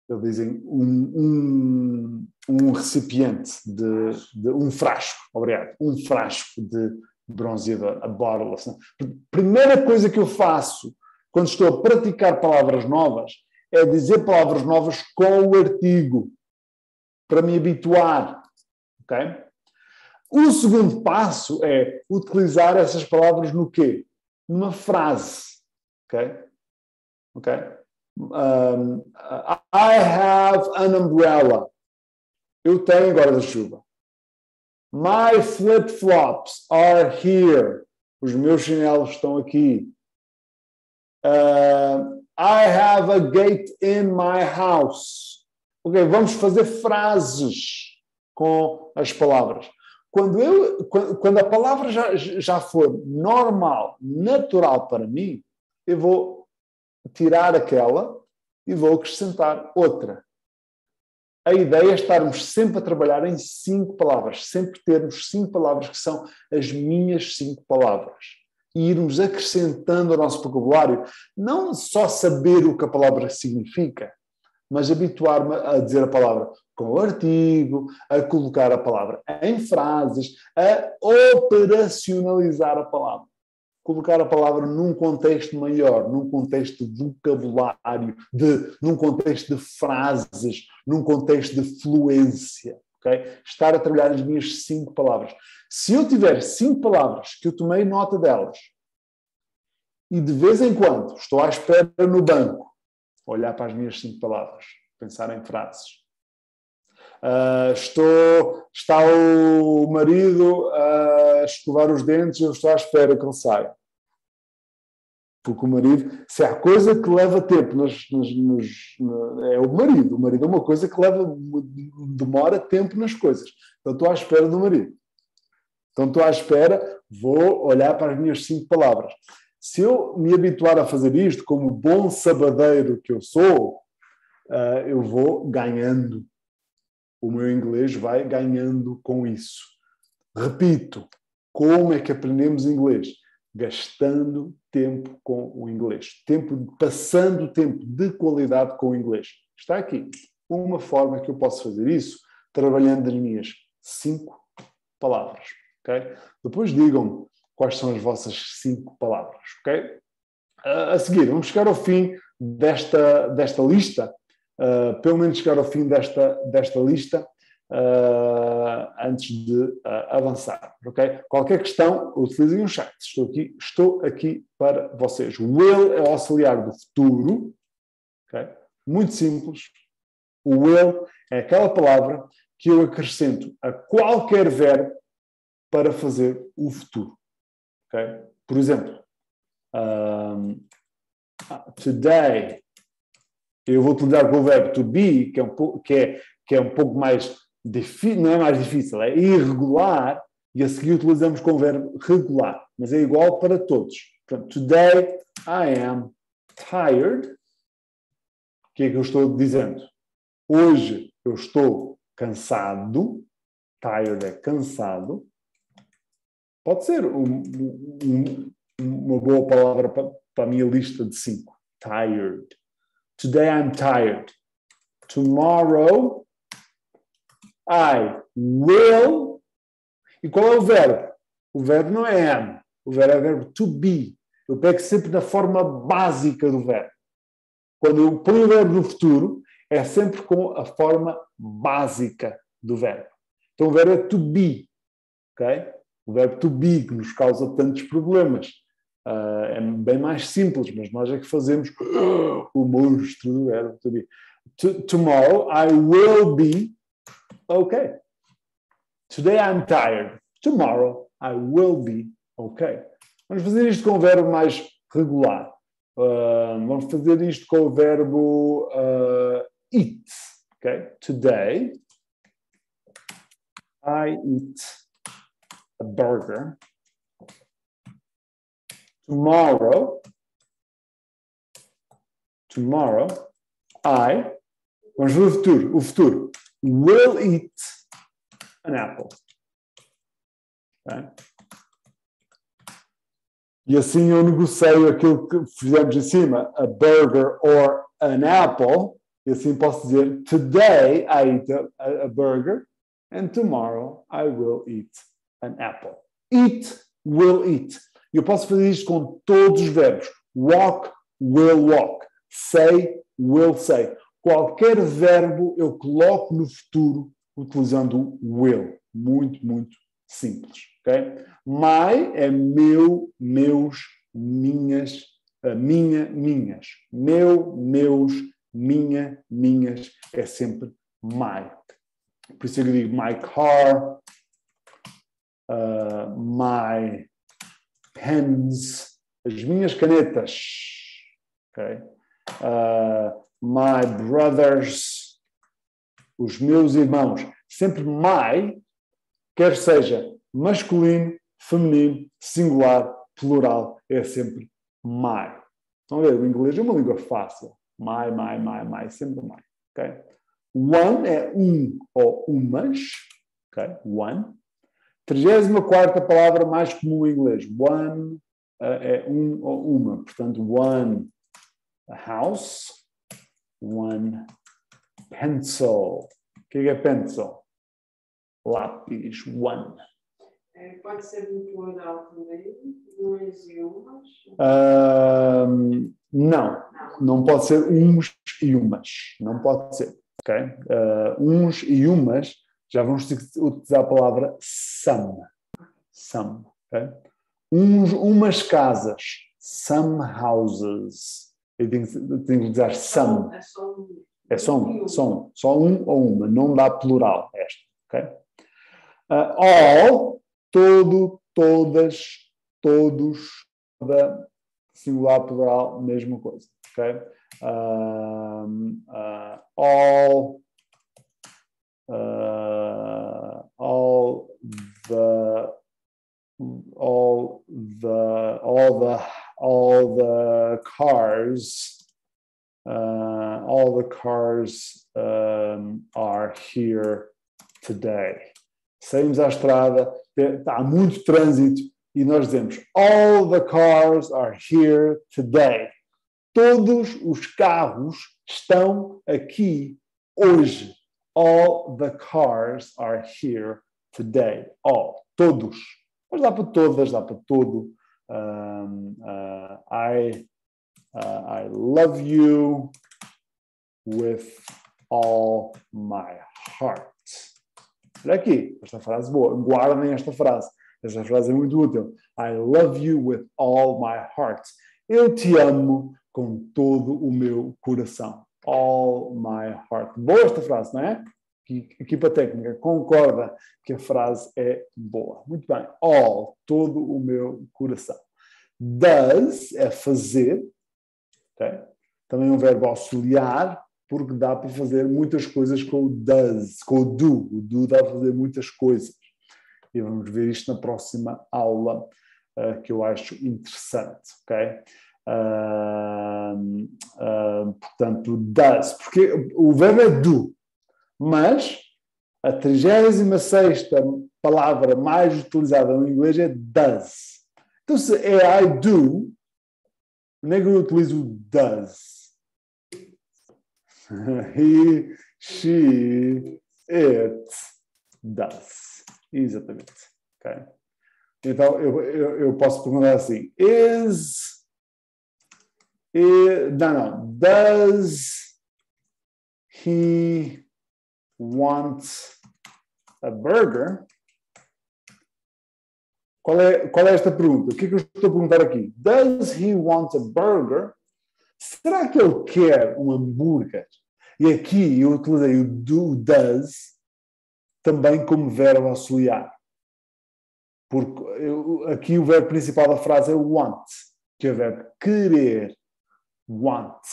B: Eles dizem um recipiente de um frasco. Obrigado. Um frasco de bronzeador. A bottle. Primeira coisa que eu faço quando estou a praticar palavras novas é dizer palavras novas com o artigo, para me habituar. Okay? O segundo passo é utilizar essas palavras no quê? Numa frase. Okay? Okay? I have an umbrella. Eu tenho guarda-chuva. My flip-flops are here. Os meus chinelos estão aqui. I have a gate in my house. Ok, vamos fazer frases com as palavras. Quando a palavra já for normal, natural para mim, eu vou tirar aquela e vou acrescentar outra. A ideia é estarmos sempre a trabalhar em 5 palavras, sempre termos 5 palavras que são as minhas 5 palavras. E irmos acrescentando ao nosso vocabulário, não só saber o que a palavra significa, mas habituar-me a dizer a palavra com o artigo, a colocar a palavra em frases, a operacionalizar a palavra. Colocar a palavra num contexto maior, num contexto de vocabulário, num contexto de frases, num contexto de fluência. Okay? Estar a trabalhar as minhas 5 palavras. Se eu tiver 5 palavras que eu tomei nota delas e de vez em quando estou à espera no banco, olhar para as minhas 5 palavras, pensar em frases. Está o marido a escovar os dentes e eu estou à espera que ele saia. Porque o marido, se há coisa que leva tempo, é o marido. O marido é uma coisa que demora tempo nas coisas. Então estou à espera do marido. Então estou à espera, vou olhar para as minhas 5 palavras. Se eu me habituar a fazer isto, como bom sabadeiro que eu sou, eu vou ganhando. O meu inglês vai ganhando com isso. Repito, como é que aprendemos inglês? Gastando tempo com o inglês. Passando tempo de qualidade com o inglês. Está aqui. Uma forma que eu posso fazer isso, trabalhando as minhas 5 palavras. Okay? Depois digam-me quais são as vossas 5 palavras. Okay? A seguir, vamos chegar ao fim desta lista. Pelo menos chegar ao fim desta lista. Antes de avançar, ok? Qualquer questão, utilizem o chat. Estou aqui para vocês. Will é o auxiliar do futuro, ok? Muito simples. O will é aquela palavra que eu acrescento a qualquer verbo para fazer o futuro, ok? Por exemplo, today, eu vou utilizar o verbo to be, que é um pouco mais difícil, não é mais difícil, é irregular, e a seguir utilizamos com o verbo regular, mas é igual para todos. Portanto, today I am tired. O que é que eu estou dizendo? Hoje eu estou cansado. Tired é cansado. Pode ser uma boa palavra para a minha lista de 5. Tired. Today I'm tired. Tomorrow I will. E qual é o verbo? O verbo não é am. O verbo é o verbo to be. Eu pego sempre na forma básica do verbo. Quando eu ponho o verbo no futuro, é sempre com a forma básica do verbo. Então o verbo é to be. Okay? O verbo to be, que nos causa tantos problemas. É bem mais simples, mas nós é que fazemos o monstro do verbo to be. Tomorrow I will be okay. Today I'm tired. Tomorrow I will be okay. Vamos fazer isto com o verbo mais regular. Vamos fazer isto com o verbo eat. Okay? Today I eat a burger. Tomorrow I, vamos ver o futuro, will eat an apple. Okay? E assim eu negocio aquilo que fizemos em cima, a burger or an apple, e assim posso dizer, today I eat a burger, and tomorrow I will eat an apple. Eat, will eat. Eu posso fazer isto com todos os verbos. Walk, will walk. Say, will say. Qualquer verbo eu coloco no futuro utilizando o will. Muito, muito simples. Okay? My é meu, meus, minhas, minha, minhas. Meu, meus, minha, minhas. É sempre my. Por isso eu digo my car, my pens, as minhas canetas, okay? My brothers, os meus irmãos. Sempre my, quer seja masculino, feminino, singular, plural, é sempre my. Então, o inglês é uma língua fácil. My, sempre my. Okay? One é ou umas. Okay? One. 34ª palavra mais comum em inglês. One é ou uma. Portanto, one house, one pencil. O que é pencil? Lápis, one.
C: Pode ser no plural também, uns e umas?
B: Não pode ser uns e umas. Não pode ser. Okay? Uns e umas, já vamos utilizar a palavra some. Some. Okay? Umas casas. Some houses. Eu tenho que utilizar some. É só um. Só um ou uma. Não dá plural esta. Okay? All, todo, todas, todos, toda, singular, plural, mesma coisa. Ok? All the cars are here today. Saímos à estrada, há muito trânsito e nós dizemos all the cars are here today. Todos os carros estão aqui hoje. All the cars are here today. All. Todos. Mas dá para todas, dá para todo. I love you with all my heart. Olha aqui, esta frase é boa. Guardem esta frase. Esta frase é muito útil. I love you with all my heart. Eu te amo com todo o meu coração. All my heart. Boa esta frase, não é? Equipa técnica concorda que a frase é boa. Muito bem. All, todo o meu coração. Does é fazer. Okay? Também é um verbo auxiliar, porque dá para fazer muitas coisas com o does, com o do. O do dá para fazer muitas coisas. E vamos ver isto na próxima aula, que eu acho interessante. Ok? Portanto, does. Porque o verbo é do. Mas a 36ª palavra mais utilizada no inglês é does. Então, se é I do, onde é que eu utilizo o does? He, she, it does. Exatamente. Okay? Então, eu posso perguntar assim. Does he want a burger? Qual é esta pergunta? O que é que eu estou a perguntar aqui? Does he want a burger? Será que ele quer um hambúrguer? E aqui eu utilizei o do, does, também como verbo auxiliar. Porque aqui o verbo principal da frase é want, que é o verbo querer. Want.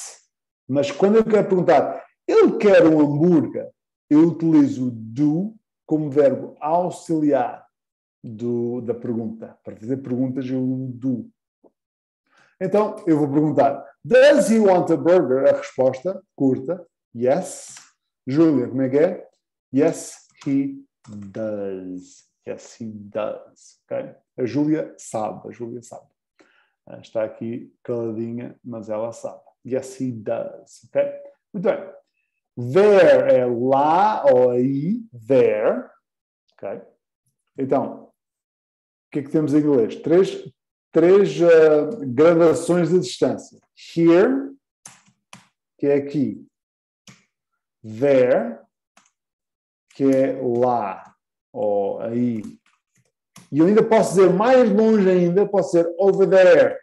B: Mas quando eu quero perguntar, ele quer um hambúrguer? Eu utilizo o do como verbo auxiliar da pergunta. Para fazer perguntas, eu uso do. Então, eu vou perguntar, does he want a burger? A resposta, curta, yes. Júlia, como é que é? Yes, he does. Yes, he does. Okay? A Júlia sabe. Está aqui caladinha, mas ela sabe. Yes, he does. Okay? Muito bem. There é lá ou aí. There. Okay? Então, o que é que temos em inglês? Três gradações de distância. Here, que é aqui. There, que é lá ou aí. E eu ainda posso dizer mais longe ainda, posso dizer over there,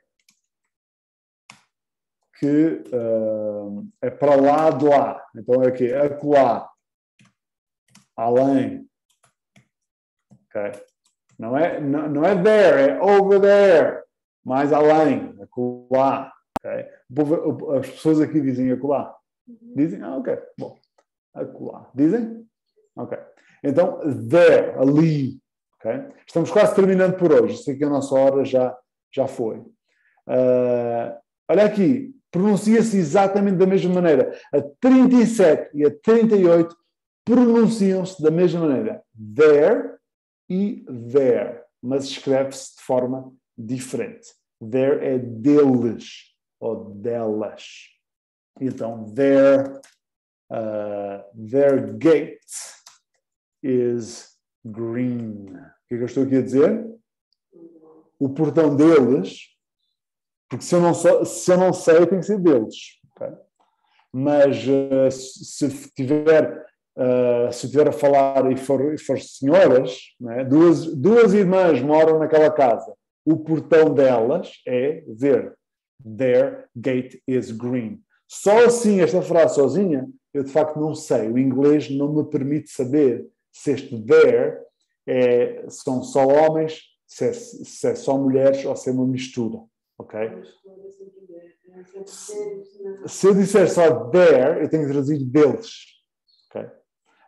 B: que é para lá de lá. Então é aqui, acolá, além. Okay? Não é there, é over there, mais além, acolá. Okay? As pessoas aqui dizem acolá. Dizem? Ok, bom. Acolá. Dizem? Ok. Então, there, ali. Okay? Estamos quase terminando por hoje. Sei que a nossa hora já foi. Olha aqui, pronuncia-se exatamente da mesma maneira. A 37 e a 38 pronunciam-se da mesma maneira. There e there. Mas escreve-se de forma diferente. There é deles ou delas. Então, their gate is green. O que é que eu estou aqui a dizer? O portão deles, porque se eu não sei, tem que ser deles. Okay? Mas se estiver a falar e for senhoras, né, duas irmãs moram naquela casa, o portão delas é verde. Their gate is green. Só assim, esta frase sozinha, eu de facto não sei. O inglês não me permite saber se este there são só homens, se é só mulheres ou se é uma mistura. Ok? Se eu disser só there, eu tenho que traduzir deles. Ok?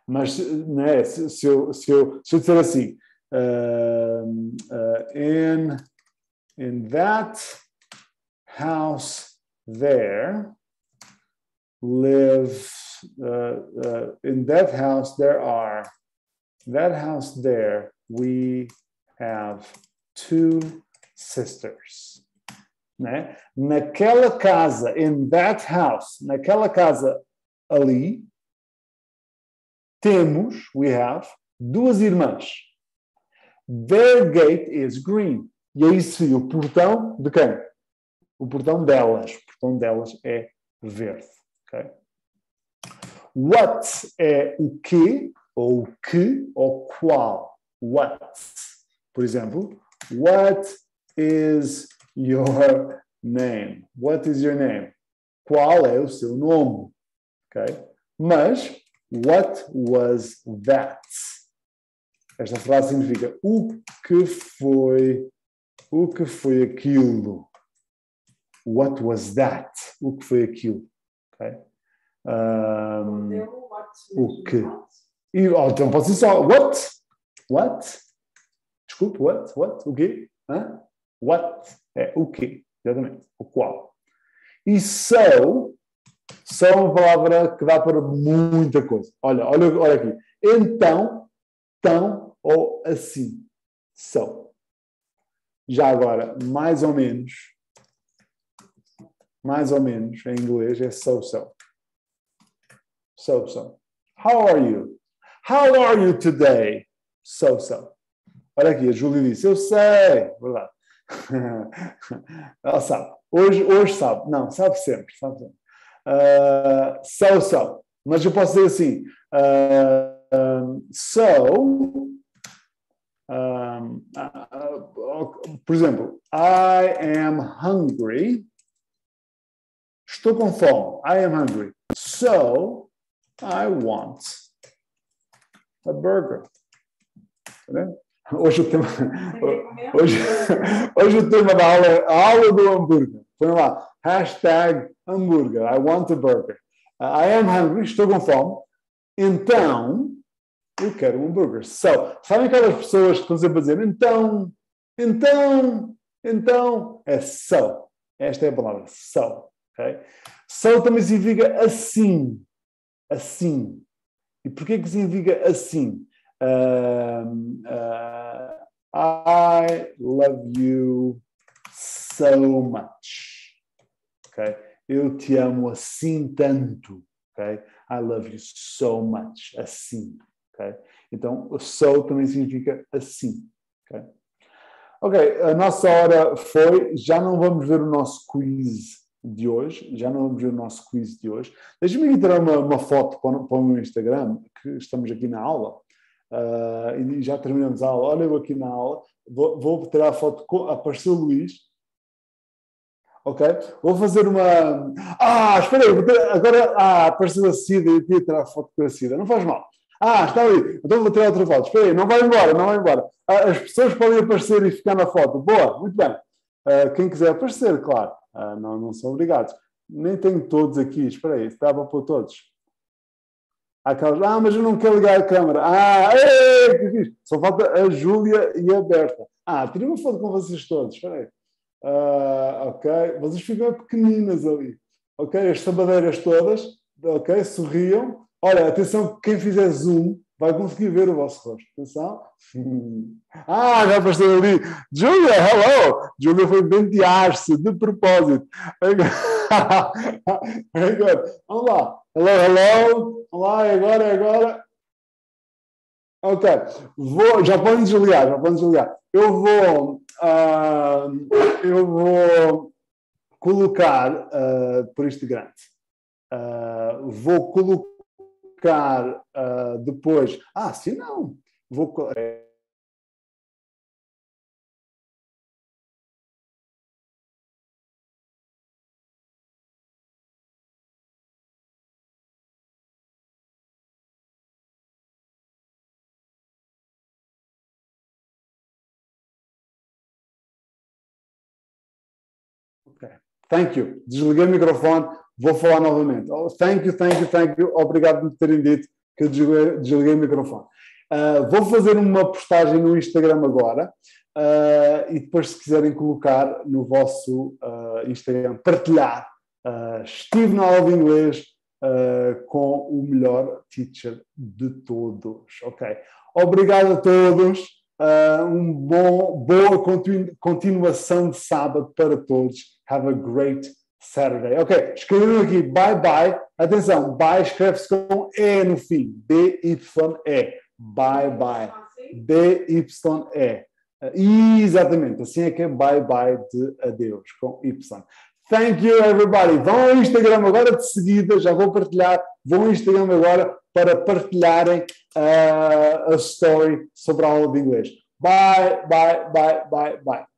B: Mas né, se eu disser assim, in that house there live, in that house there we have 2 sisters. Né? Naquela casa, in that house, naquela casa ali, we have 2 irmãs. Their gate is green. E aí seria o portão de quem? O portão delas. O portão delas é verde. Okay? What é o quê, ou o que, ou qual. What. Por exemplo, what is your name? What is your name? Qual é o seu nome? Okay? Mas, what was that? Esta frase significa o que foi aquilo. What was that? O que foi aquilo? Okay? O que? Então pode ser só what? What? Desculpe, what? What? O quê? What? É o quê? Exatamente. O qual. E so é uma palavra que dá para muita coisa. Olha aqui. Então, tão ou assim. So. Já agora, mais ou menos, em inglês é so. So. How are you? How are you today? So. Olha aqui, a Júlia disse, eu sei. Verdade. Ela sabe. Hoje sabe. Não, sabe sempre. So. Mas eu posso dizer assim, por exemplo, I am hungry. Estou com fome. I am hungry. So, I want a burger. Hoje o tema da aula é a aula do hambúrguer. Põe lá, #hambúrguer. I want a burger. I am hungry. Estou com fome. Então, eu quero um hambúrguer. So, sabem aquelas pessoas que estão sempre a dizer então, é so. Esta é a palavra, so. Okay? So também significa assim. Assim. E porquê que significa assim? I love you so much. Okay? Eu te amo assim tanto. Okay? I love you so much. Assim. Okay? Então, so também significa assim. Ok, a nossa hora foi. Já não vamos ver o nosso quiz de hoje. Deixa-me aqui tirar uma foto para o meu Instagram, que estamos aqui na aula. E já terminamos a aula. Olha eu aqui na aula. Vou tirar a foto. Apareceu o Luís. Ok? Vou fazer uma... espera aí. Agora apareceu a Cida. Eu queria tirar a foto com a Cida. Não faz mal. Está ali. Então vou tirar outra foto. Espera aí. Não vai embora. As pessoas podem aparecer e ficar na foto. Boa. Muito bem. Quem quiser aparecer, claro. Não são obrigados. Nem tenho todos aqui. Espera aí. Estava para todos. Aquelas, mas eu não quero ligar a câmera. Que fixe. Só falta a Júlia e a Berta. Tirei uma foto com vocês todos. Espera aí. Ok. Vocês ficam pequeninas ali. Ok. As sabadeiras todas. Ok. Sorriam. Olha, atenção, quem fizer zoom vai conseguir ver o vosso rosto. Atenção. Já apareceu ali. Júlia, hello! Júlia foi bentear-se de propósito. Agora, vamos lá. Hello. Vamos lá, agora. Ok. Já podem desligar. Eu vou colocar por este grande. Vou colocar depois. Se não. Vou Thank you. Desliguei o microfone, vou falar novamente. Oh, thank you. Obrigado por me terem dito que eu desliguei o microfone. Vou fazer uma postagem no Instagram agora e depois, se quiserem colocar no vosso Instagram, partilhar. Estive na aula de inglês com o melhor teacher de todos. Ok. Obrigado a todos. Boa continuação de sábado para todos. Have a great Saturday. Ok, escreveram aqui bye bye. Atenção, bye escreve-se com E no fim. B-Y-E. Bye bye. B-Y-E. Exatamente, assim é que é bye bye de adeus, com Y. Thank you, everybody. Vão ao Instagram agora de seguida, já vou partilhar. Vão ao Instagram agora para partilharem a story sobre a aula de inglês. Bye, bye, bye, bye, bye.